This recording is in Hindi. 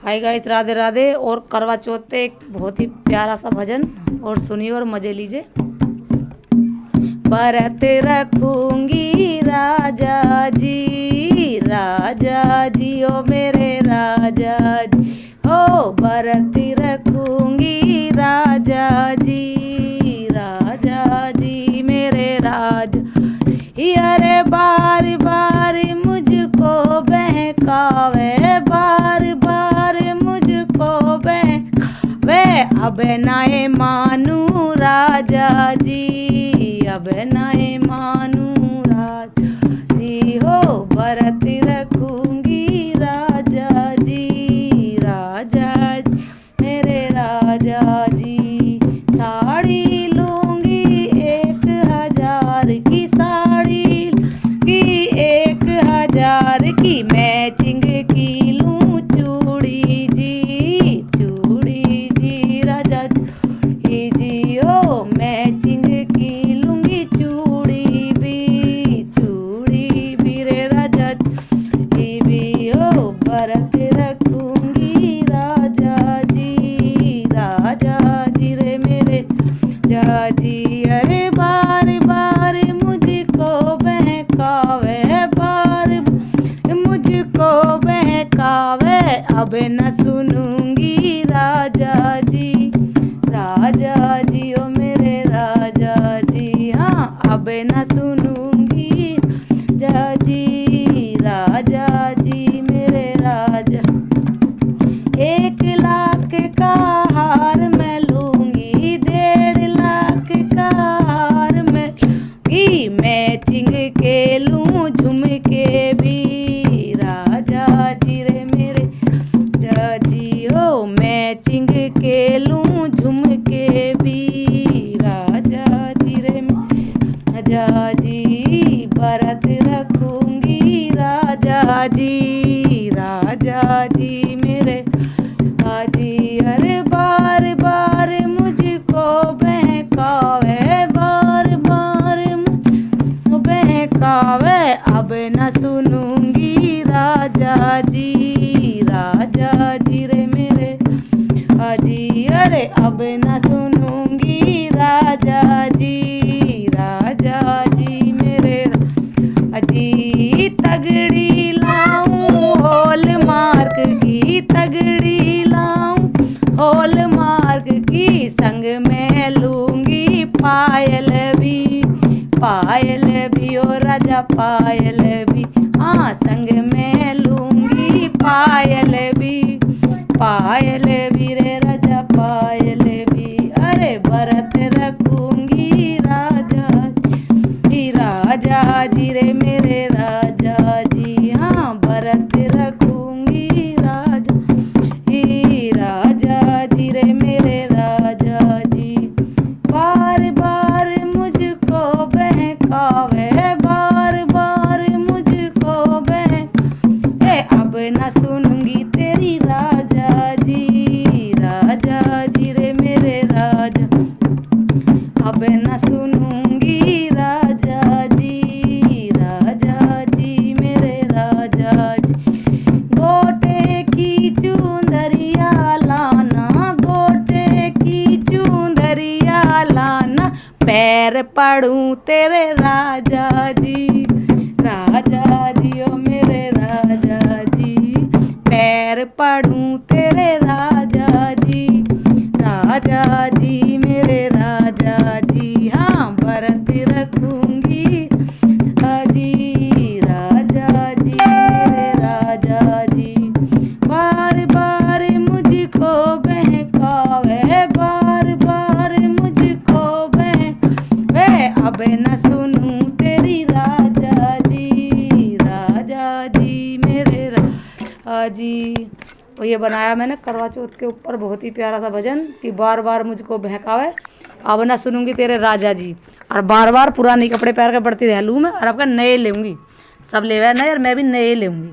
Hi guys, Radhe Radhe. और करवा चौथ पे एक बहुत ही प्यारा सा भजन और सुनिए और मजे लीजिए। व्रत रखूंगी राजा जी ओ मेरे राजा जी हो। व्रत रखूंगी राजा जी मेरे राजा। अरे बार बार मुझको बहकावे, बार बार मुझको बहकावे। अब नाए मानू राजा जी, अब नाए मानू राजा जी हो। व्रत रखूंगी राजा जी मेरे राजा जी। साड़ी लूंगी 1000 की, साड़ी की 1000 की। मैचिंग की लूं चूड़ी जी राजा जी ओ। मैचिंग की लूंगी चूड़ी भी रे राजा जी भी ओ। व्रत रखूंगी राजा जी रे मेरे जाजी। अरे बार बार मुझको बहकावे, बार मुझको बहकावे। अब न सुनूंगी राजा जी ओ मेरे राजा जी। हाँ, अब न सुनूंगी राजा जी मेरे राजा। 1 लाख का हार मैं लूंगी, 1.5 लाख का हार मैं लूंगी। मैचिंग के लूं झुमके भी राजा जी रे मेरे राजा जी हो। मैचिंग के लूं झुमके भी राजा जी रे मेरे राजा जी। व्रत रखूंगी राजा जी मेरे जी। अरे बार बार मुझको बहकावे, बार बार बहकावे। अब न सुनूंगी राजा जी रे मेरे जी। अरे अब न सुनूंगी राजा जी मेरे जी। तगड़ी लाऊं हॉल मार्क की, तगड़ी लाऊं हॉल मार्क की। संग में लूंगी पायल भी ओ राजा पायल भी। हाँ, संग में लूंगी पायल भी रे राजा पायल भी। अरे व्रत रखूंगी राजा जी रे मेरे राजा जी। हाँ, व्रत रखूंगी राजा जी रे मेरे राजा जी। बार बार मुझको बहकावे, बार बार मुझको बहकावे। अब न सुनूंगी तेरी राजा जी रे मेरे राजा। अब न सुनूंगी राजा जी मेरे राजा जी। गोटे की चुंदरिया लाना, गोटे की चुंदरिया लाना। पैर पड़ूं तेरे राजा जी ओ मेरे राजा जी। पैर पड़ूं तेरे राजा जी मेरे राजा जी। हाँ, व्रत रखूंगी राजा जी मेरे राजा जी। बार बार मुझको बहकावे, बार बार मुझको बहकावे। अब न सुनूं तेरी राजा जी मेरे राजा जी। तो ये बनाया मैंने करवा चौथ के ऊपर बहुत ही प्यारा सा भजन कि बार बार मुझको बहकावे, अब ना सुनूंगी तेरे राजा जी। और बार बार पुराने कपड़े पहन कर बढ़ती रहलू मैं, और आपका नए लेऊंगी। सब ले नए और मैं भी नए लेऊंगी।